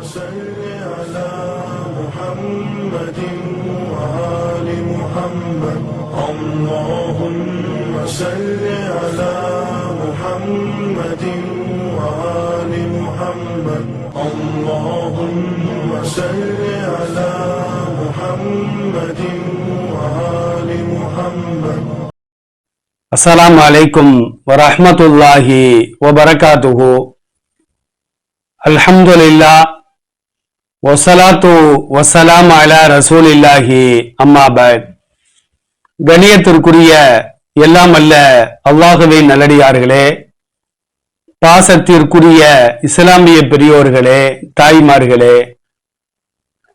صل على محمد وآل محمد اللهم صل على محمد وآل محمد اللهم صل على محمد وآل محمد. அஸ்ஸலாமு அலைக்கும் வரஹ்மத்துல்லாஹி வபரகாத்துஹு. அல்ஹம்துலில்லாஹ் வஸ்ஸலாத்து வஸ்ஸலாமு அலா ரசூலில்லாஹி அம்மா பஅத். கண்ணியத்திற்குரிய எல்லாம் அல்ல அல்லாஹ்வின் நல்லடியார்களே, பாசத்திற்குரிய இஸ்லாமிய பெரியோர்களே, தாய்மார்களே,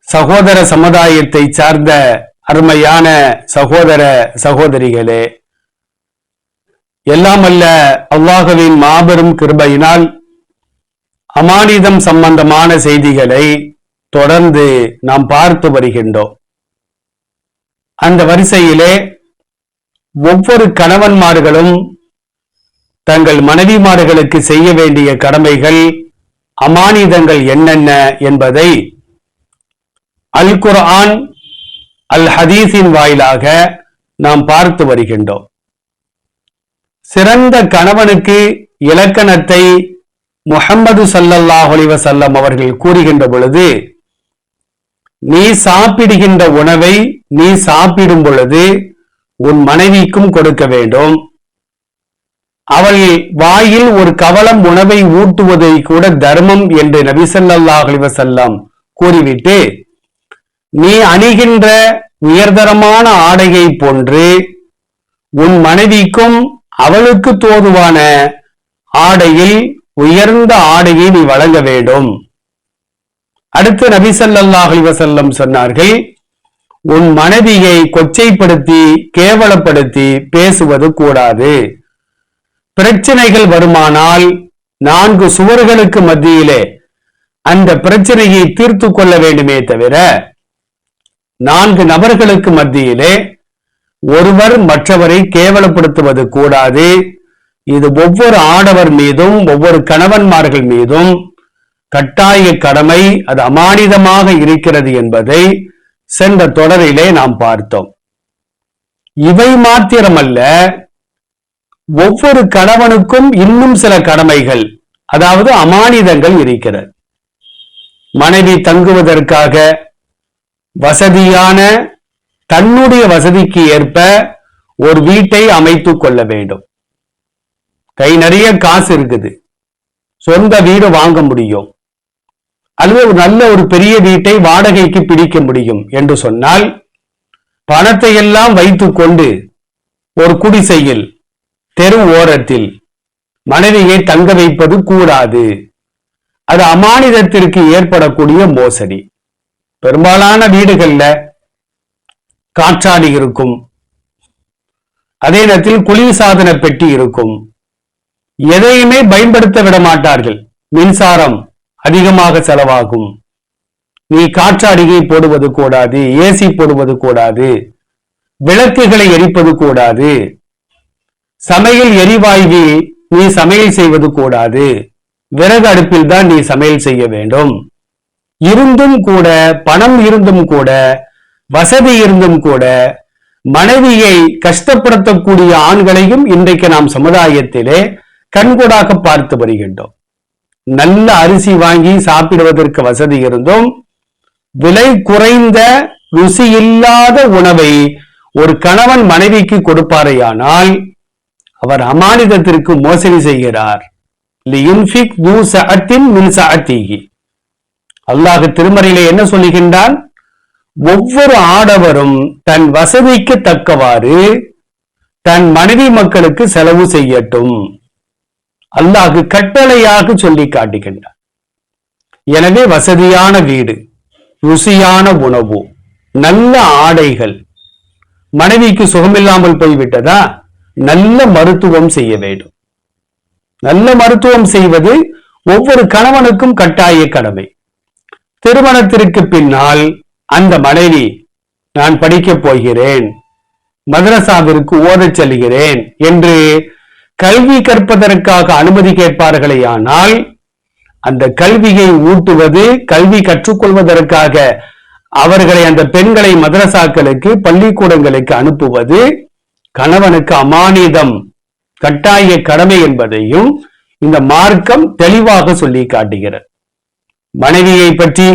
சகோதர சமுதாயத்தை சார்ந்த அருமையான சகோதர சகோதரிகளே, எல்லாம் அல்ல அல்லாஹ்வின் மாபெரும் கிருபையினால் அமானிதம் சம்பந்தமான செய்திகளை தொடர்ந்து நாம் பார்த்து வருகின்றோம். அந்த வரிசையிலே ஒவ்வொரு கணவன்மார்களும் தங்கள் மனைவிமார்களுக்கு செய்ய வேண்டிய கடமைகள், அமானிதங்கள் என்னென்ன என்பதை அல் குர்ஆன் அல் ஹதீஸின் வாயிலாக நாம் பார்த்து வருகின்றோம். சிறந்த கணவனுக்கு இலக்கணத்தை முஹம்மது ஸல்லல்லாஹு அலைஹி வஸல்லம் அவர்கள் கூறுகின்ற பொழுது, நீ சாப்பிடுகின்ற உணவை நீ சாப்பிடும் பொழுது உன் மனைவிக்கும் கொடுக்க வேண்டும். அவள் வாயில் ஒரு கவளம் உணவை ஊட்டுவதை கூட தர்மம் என்று நபி ஸல்லல்லாஹு அலைஹி வஸல்லம் கூறிவிட்டு, நீ அணிகின்ற உயர்தரமான ஆடையை போன்று உன் மனைவிக்கும் அவளுக்கு தோதுவான ஆடையில் உயர்ந்த ஆடையை நீ வழங்க வேண்டும். அடுத்து நபி ஸல்லல்லாஹு அலைஹி வஸல்லம் சொன்னார்கள், உன் மனைவியை கொச்சைப்படுத்தி கேவலப்படுத்தி பேசுவது கூடாது. பிரச்சனைகள் வருமானால் 4 சுவர்களுக்கு மத்தியிலே அந்த பிரச்சனையை தீர்த்து கொள்ள வேண்டுமே தவிர 4 நபர்களுக்கு மத்தியிலே ஒருவர் மற்றவரை கேவலப்படுத்துவது கூடாது. இது ஒவ்வொரு ஆடவர் மீதும் ஒவ்வொரு கணவன்மார்கள் மீதும் கட்டாய கடமை, அது அமானிதமாக இருக்கிறது என்பதை சென்ற தொடரிலே நாம் பார்த்தோம். இவை மாத்திரமல்ல, ஒவ்வொரு கணவனுக்கும் இன்னும் சில கடமைகள், அதாவது அமானிதங்கள் இருக்கிறது. மனைவி தங்குவதற்காக வசதியான, தன்னுடைய வசதிக்கு ஏற்ப ஒரு வீட்டை அமைத்துக் கொள்ள வேண்டும். கை நிறைய காசு இருக்குது, சொந்த வீடு வாங்க முடியும், அல்லது ஒரு நல்ல ஒரு பெரிய வீட்டை வாடகைக்கு பிடிக்க முடியும் என்று சொன்னால், பணத்தை எல்லாம் வைத்துக் கொண்டு ஒரு குடிசையில் தெரு ஓரத்தில் மனைவியை தங்க வைப்பது கூடாது. அது அமானிதத்திற்கு ஏற்படக்கூடிய மோசடி. பெரும்பாலான வீடுகள்ல காற்றாடி இருக்கும், அதே நேரத்தில் குளிர்சாதன பெட்டி இருக்கும், எதையுமே பயன்படுத்த விட மாட்டார்கள். மின்சாரம் அதிகமாக செலவாகும். நீ காற்றாடியை போடுவது கூடாது, ஏசி போடுவது கூடாது, விளக்குகளை எரிப்பது கூடாது, சமையல் எரிவாயுவில் நீ சமையல் செய்வது கூடாது, விறகு அடுப்பில் தான் நீ சமையல் செய்ய வேண்டும். இருந்தும் கூட, பணம் இருந்தும் கூட, வசதி இருந்தும் கூட மனைவியை கஷ்டப்படுத்தக்கூடிய ஆண்களையும் இன்றைக்கு நாம் சமுதாயத்திலே கண்கூடாக பார்த்து வருகின்றோம். நல்ல அரிசி வாங்கி சாப்பிடுவதற்கு வசதி இருந்தும் விலை குறைந்த ருசி இல்லாத உணவை ஒரு கணவன் மனைவிக்கு கொடுப்பாரையானால் அவர் அமானிதத்திற்கு மோசடி செய்கிறார். அல்லாஹ் திருமறையிலே என்ன சொல்லுகின்றான்? ஒவ்வொரு ஆடவரும் தன் வசதிக்கு தக்கவாறு தன் மனைவி மக்களுக்கு செலவு செய்யட்டும். அல்லாஹ் கட்டளையாக சொல்லி காட்டுகின்றார். எனவே வசதியான வீடு, ருசியான உணவு, நல்ல ஆடைகள். மனைவிக்கு சுகமில்லாமல் போய்விட்டதா, நல்ல மருத்துவம் செய்ய வேண்டும். நல்ல மருத்துவம் செய்வது ஒவ்வொரு கணவனுக்கும் கட்டாய கடமை. திருமணத்திற்கு பின்னால் அந்த மனைவி, நான் படிக்கப் போகிறேன், மதரசாவிற்கு ஓதச் செல்கிறேன் என்று கல்வி கற்பதற்காக அனுமதி கேட்பார்களேயானால் அந்த கல்வியை ஊட்டுவது, கல்வி கற்றுக்கொள்வதற்காக அவர்களை, அந்த பெண்களை மதரசாக்களுக்கு, பள்ளிக்கூடங்களுக்கு அனுப்புவது கணவனுக்கு அமானிதம், கட்டாய கடமை என்பதையும் இந்த மார்க்கம் தெளிவாக சொல்லி காட்டுகிறது. மனைவியை பற்றி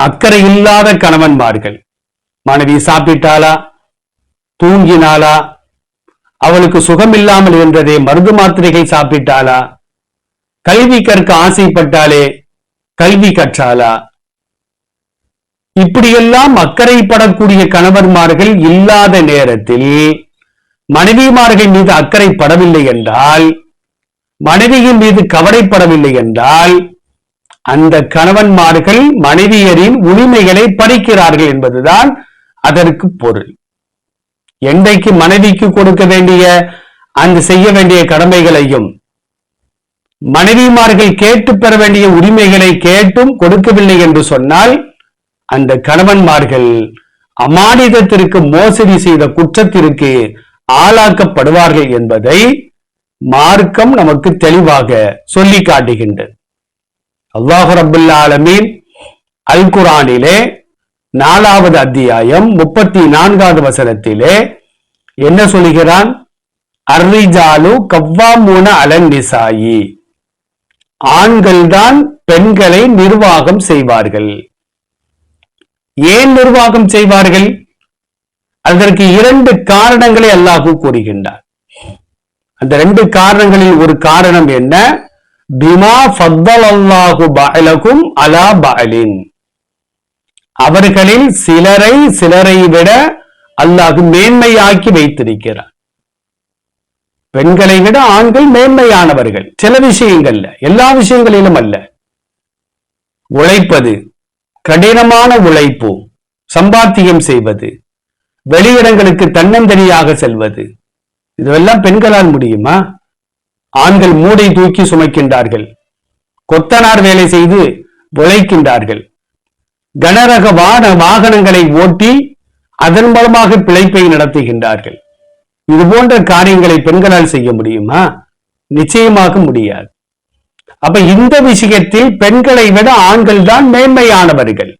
அக்கறை இல்லாத கணவன்மார்கள், மனைவி சாப்பிட்டாளா, தூங்கினாளா, அவளுக்கு சுகம் இல்லாமல் இருந்ததே, மருந்து மாத்திரைகள் சாப்பிட்டாளா, கல்வி கற்க ஆசைப்பட்டாலே கல்வி கற்றாளா, இப்படியெல்லாம் அக்கறைப்படக்கூடிய கணவன்மார்கள் இல்லாத நேரத்தில் மனைவிமார்கள் மீது அக்கறைப்படவில்லை என்றால், மனைவியின் மீது கவலைப்படவில்லை என்றால், அந்த கணவன்மார்கள் மனைவியரின் உரிமைகளை பறிக்கிறார்கள் என்பதுதான் அதற்கு பொருள். என்றைக்கு மனைவிக்கு கொடுக்க வேண்டிய, அந்த செய்ய வேண்டிய கடமைகளையும், மனைவிமார்கள் கேட்டு பெற வேண்டிய உரிமைகளை கேட்டும் கொடுக்கவில்லை என்று சொன்னால், அந்த கணவன்மார்கள் அமானிதத்திற்கு, மோசடி செய்த குற்றத்திற்கு ஆளாக்கப்படுவார்கள் என்பதை மார்க்கம் நமக்கு தெளிவாக சொல்லி காட்டுகின்றது. அல்லாஹ் ரப்பல் ஆலமீன் அல் குர்ஆனிலே 4வது அத்தியாயம் 34வது வசனத்திலே என்ன சொல்கிறான்? அர்ரிஜாலு கவ்வாமூன அலன் நிசாயி, ஆண்கள்தான் பெண்களை நிர்வாகம் செய்வார்கள். ஏன் நிர்வாகம் செய்வார்கள்? அதற்கு 2 காரணங்களை அல்லாஹ் கூறுகின்றார். அந்த 2 காரணங்களில் ஒரு காரணம் என்ன? பிமா ஃபத்தலல்லாஹு பஅலகும் அலா பஅலின், அவர்களில் சிலரை விட அல்லாஹ் மேன்மையாக்கி வைத்திருக்கிறார். பெண்களை விட ஆண்கள் மேன்மையானவர்கள், சில விஷயங்கள்ல, எல்லா விஷயங்களிலும் அல்ல. உழைப்பது, கடினமான உழைப்பு, சம்பாத்தியம் செய்வது, வெளியிடங்களுக்கு தன்னந்தனியாக செல்வது, இதெல்லாம் பெண்களால் முடியுமா? ஆண்கள் மூடை தூக்கி சுமைக்கின்றார்கள், கொத்தனார் வேலை செய்து உழைக்கின்றார்கள், கனரக வாகனங்களை ஓட்டி அதன் மூலமாக பிழைப்பை நடத்துகின்றார்கள். இது போன்ற காரியங்களை பெண்களால் செய்ய முடியுமா? நிச்சயமாக முடியாது. அப்ப இந்த விஷயத்தில் பெண்களை விட ஆண்கள் தான் மேன்மையானவர்கள்.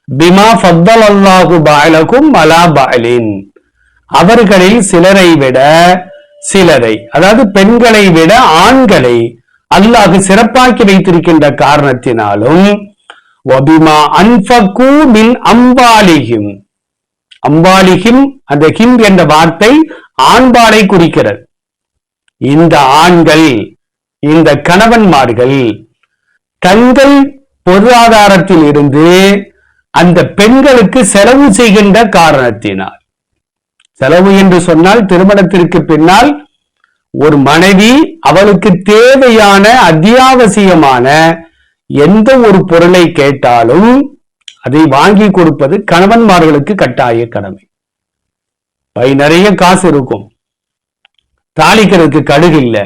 பிமா ஃபத்தலல்லாஹு பஅலகும் அலா பஅலின், அவர்களில் சிலரை, அதாவது பெண்களை விட ஆண்களை அல்லாஹ் சிறப்பாக்கி வைத்திருக்கின்ற காரணத்தினாலும், வபிமா அன்ஃபகு மின் அம்வாலிஹிம், அம்பாலிஹிம், அந்த ஹிம் என்ற வார்த்தை ஆண்பாலை குறிக்கிறது. இந்த ஆண்கள், இந்த கணவன்மார்கள் தங்கள் பொருளாதாரத்தில் இருந்து அந்த பெண்களுக்கு செலவு செய்கின்ற காரணத்தினால், செலவு என்று சொன்னால் திருமணத்திற்கு பின்னால் ஒரு மனைவி அவளுக்கு தேவையான அத்தியாவசியமான எந்த ஒரு பொருளை கேட்டாலும் அதை வாங்கி கொடுப்பது கணவன்மார்களுக்கு கட்டாய கடமை. பை நிறைய காசு இருக்கும், தாளிக்கிறதுக்கு கடுகு இல்ல,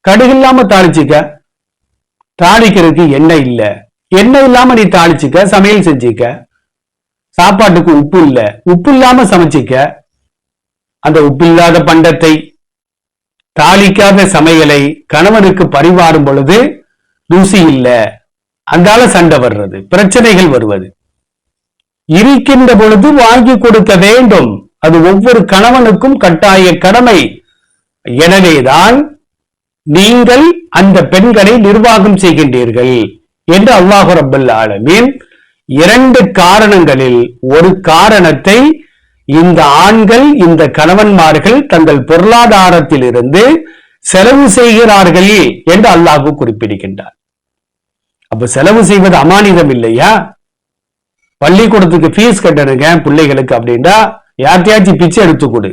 கடுகு இல்லாம தாளிச்சுக்க. தாளிக்கிறதுக்கு எண்ணெய் இல்ல, எண்ணெய் இல்லாம நீ தாளிச்சுக்க, சமையல் செஞ்சுக்க. சாப்பாட்டுக்கு உப்பு இல்ல, உப்பு இல்லாம சமைச்சிக்க. அந்த உப்பில்லாத பண்டத்தை, தாளிக்காத சமையலை கணவனுக்கு பரிமாறும் பொழுது ருசி இல்ல, அங்கால சண்டை வர்றது, பிரச்சனைகள் வருவது. இருக்கின்ற பொழுது வாங்கி கொடுக்க வேண்டும், அது ஒவ்வொரு கணவனுக்கும் கட்டாய கடமை. எனவேதான் நீங்கள் அந்த பெண்களை நிர்வாகம் செய்கின்றீர்கள் என்று அல்லாஹ் ரப்பல் ஆலமீன் 2 காரணங்களில் ஒரு காரணத்தை இந்த ஆண்கள், இந்த கணவன்மார்கள் தங்கள் பொருளாதாரத்தில் இருந்து செலவு செய்கிறார்கள் என்று அல்லாஹ் குறிப்பிடுகின்றார். அப்ப செலவு செய்வது அமானிதம் இல்லையா? பள்ளிக்கூடத்துக்கு ஃபீஸ் கட்டணுங்க பிள்ளைகளுக்கு அப்படின்னா யார்ட்டையாச்சும் பிச்சை எடுத்து கொடு,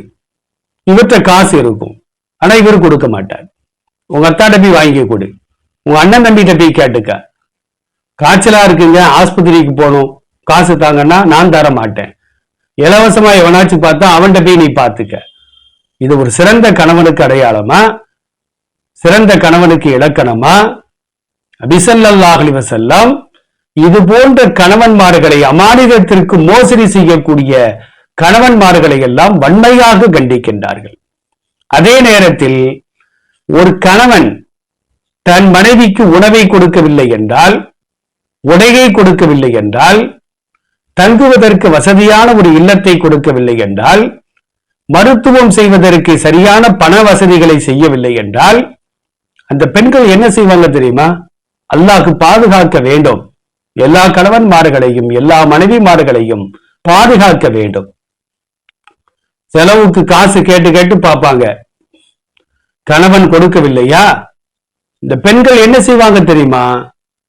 இவற்ற காசு இருக்கும், ஆனா இவர் கொடுக்க மாட்டார். உங்க அத்தாட்ட போய் வாங்கி கொடு, உங்க அண்ணன் தம்பிகிட்ட போய் கேட்டுக்க. காய்ச்சலா இருக்குங்க ஆஸ்பத்திரிக்கு போகணும், காசு தாங்கன்னா நான் தர மாட்டேன். இலவசமா எவனாச்சும் பார்த்தா அவன்கிட்ட போய் நீ பார்த்துக்க. இது ஒரு சிறந்த கணவனுக்கு அடையாளமா? சிறந்த கணவனுக்கு இலக்கணமா? நபி ஸல்லல்லாஹு அலைஹி வஸல்லம் இது போன்ற கணவன்மார்களை, அமானிதத்திற்கு மோசடி செய்யக்கூடிய கணவன்மார்களை எல்லாம் வன்மையாக கண்டிக்கின்றார்கள். அதே நேரத்தில் ஒரு கணவன் தன் மனைவிக்கு உணவை கொடுக்கவில்லை என்றால், உடையை கொடுக்கவில்லை என்றால், தங்குவதற்கு வசதியான ஒரு இல்லத்தை கொடுக்கவில்லை என்றால், மருத்துவம் செய்வதற்கு சரியான பண வசதிகளை செய்யவில்லை என்றால், அந்த பெண்கள் என்ன செய்வாங்க தெரியுமா? அல்லாஹ்க்கு பாதுகாக்க வேண்டும், எல்லா கணவன்மார்களையும் எல்லா மனைவிமார்களையும் பாதுகாக்க வேண்டும். செலவுக்கு காசு கேட்டு கேட்டு பார்ப்பாங்க, கணவன் கொடுக்கவில்லையா, இந்த பெண்கள் என்ன செய்வாங்க தெரியுமா?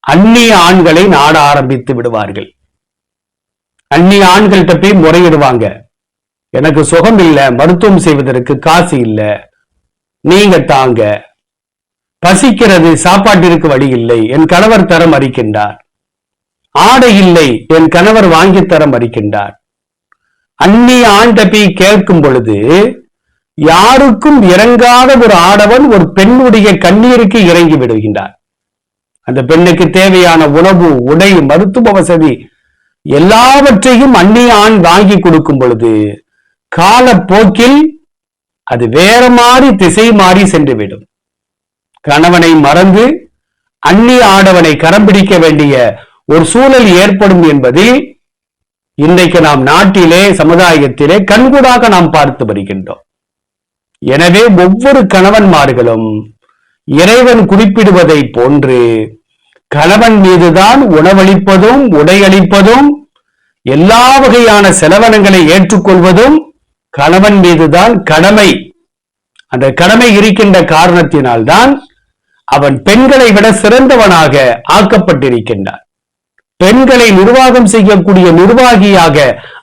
அந்நிய ஆண்களை நாட ஆரம்பித்து விடுவார்கள். அந்நிய ஆண்கள்கிட்ட போய் முறையிடுவாங்க, எனக்கு சுகம் இல்லை, மருத்துவம் செய்வதற்கு காசு இல்லை, நீங்க தாங்க, பசிக்கிறது, சாப்பாட்டிற்கு வழி இல்லை, என் கணவர் தர மறுக்கின்றார், ஆடை இல்லை, என் கணவர் வாங்கி தர மறுக்கின்றார். அந்நிய ஆண்ட போய் கேட்கும் பொழுது யாருக்கும் இறங்காத ஒரு ஆடவன் ஒரு பெண்ணுடைய கண்ணீருக்கு இறங்கி விடுகின்றார். அந்த பெண்ணுக்கு தேவையான உணவு, உடை, மருத்துவ வசதி எல்லாவற்றையும் அந்நிய ஆண் வாங்கி கொடுக்கும் பொழுது காலப்போக்கில் அது வேற மாறி திசை மாறி சென்றுவிடும். கணவனை மறந்து அந்நிய ஆடவனை கரம் பிடிக்க வேண்டிய ஒரு சூழல் ஏற்படும் என்பதில் இன்றைக்கு நாம் நாட்டிலே, சமுதாயத்திலே கண்கூடாக நாம் பார்த்து வருகின்றோம். எனவே ஒவ்வொரு கணவன்மார்களும் இறைவன் குறிப்பிடுவதை போன்று கணவன் மீதுதான் உணவளிப்பதும், உடையளிப்பதும், எல்லா வகையான செலவனங்களை ஏற்றுக்கொள்வதும் கணவன் மீதுதான் கடமை. அந்த கடமை இருக்கின்ற காரணத்தினால்தான் அவன் பெண்களை விட சிறந்தவனாக ஆக்கப்பட்டிருக்கின்றான். பெண்களை நிர்வாகம் செய்யக்கூடிய நிர்வாகியாக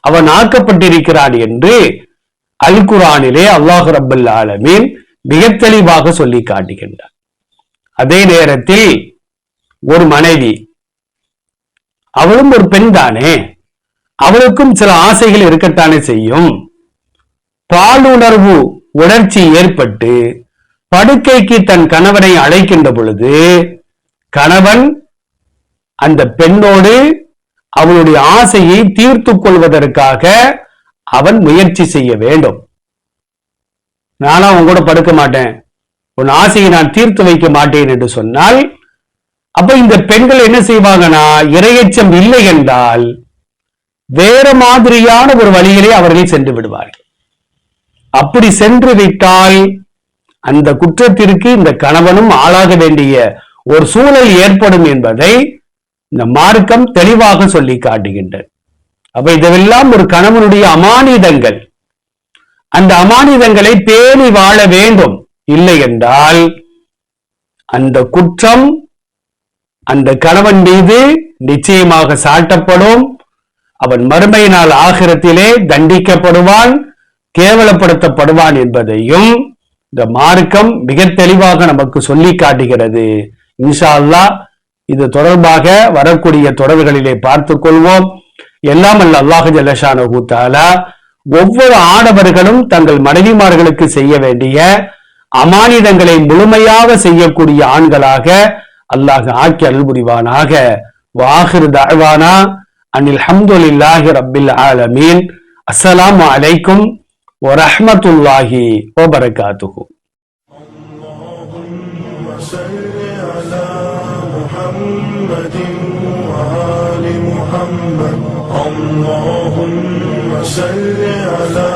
அவன் ஆக்கப்பட்டிருக்கிறான் என்று அல் குர்ஆனிலே அல்லாஹ் ரப்பல் ஆலமீன் மிக தெளிவாக சொல்லி காட்டுகின்றார். அதே நேரத்தில் ஒரு மனைவி, அவளும் ஒரு பெண் தானே, அவளுக்கும் சில ஆசைகள் இருக்கத்தானே செய்யும். பாலுணர்வு உணர்ச்சி ஏற்பட்டு படுக்கைக்கு தன் கணவனை அழைக்கின்ற பொழுது கணவன் அந்த பெண்ணோடு அவளுடைய ஆசையை தீர்த்து கொள்வதற்காக அவன் முயற்சி செய்ய வேண்டும். நானும் அவன் கூட படுக்க மாட்டேன், உன் ஆசையை நான் தீர்த்து வைக்க மாட்டேன் என்று சொன்னால், அப்ப இந்த பெண்கள் என்ன செய்வாங்கன்னா, இரையச்சம் இல்லை என்றால் வேற மாதிரியான ஒரு வழியிலே அவர்கள் சென்று விடுவார்கள். அப்படி சென்று விட்டால் அந்த குற்றத்திற்கு இந்த கணவனும் ஆளாக வேண்டிய ஒரு சூழல் ஏற்படும் என்பதை இந்த மார்க்கம் தெளிவாக சொல்லி காட்டுகின்றது. அப்ப இதெல்லாம் ஒரு கணவனுடைய அமானிதங்கள். அந்த அமானிதங்களை பேணி வாழ வேண்டும். இல்லை என்றால் அந்த குற்றம் அந்த கணவன் மீது நிச்சயமாக சாட்டப்படும். அவன் மறுமை நாள் ஆகிரத்திலே தண்டிக்கப்படுவான், கேவலப்படுத்தப்படுவான் என்பதையும் இந்த மார்க்கம் மிக தெளிவாக நமக்கு சொல்லி காட்டுகிறது. இன்ஷா அல்லாஹ் இது தொடர்பாக வரக்கூடிய தொடர்களிலே பார்த்துக் கொள்வோம். எல்லாம் அல்ல அல்லாஹ் ஜல்லஷானஹு தஆலா ஒவ்வொரு ஆடவர்களும் தங்கள் மனைவிமார்களுக்கு செய்ய வேண்டிய அமானிதங்களை முழுமையாக செய்யக்கூடிய ஆண்களாக அல்லாஹ் ஆக்கி அருள் புரிவானாக. வாஹிர் தஅவானா அனில் ஹம்துலில்லாஹி ரப்பில் ஆலமீன். அஸ்ஸலாமு அலைக்கும் வரஹ்மத்துல்லாஹி வபரகாத்துஹு. اللهم صل على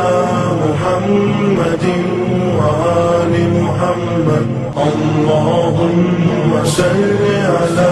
محمد وآل محمد. اللهم صل على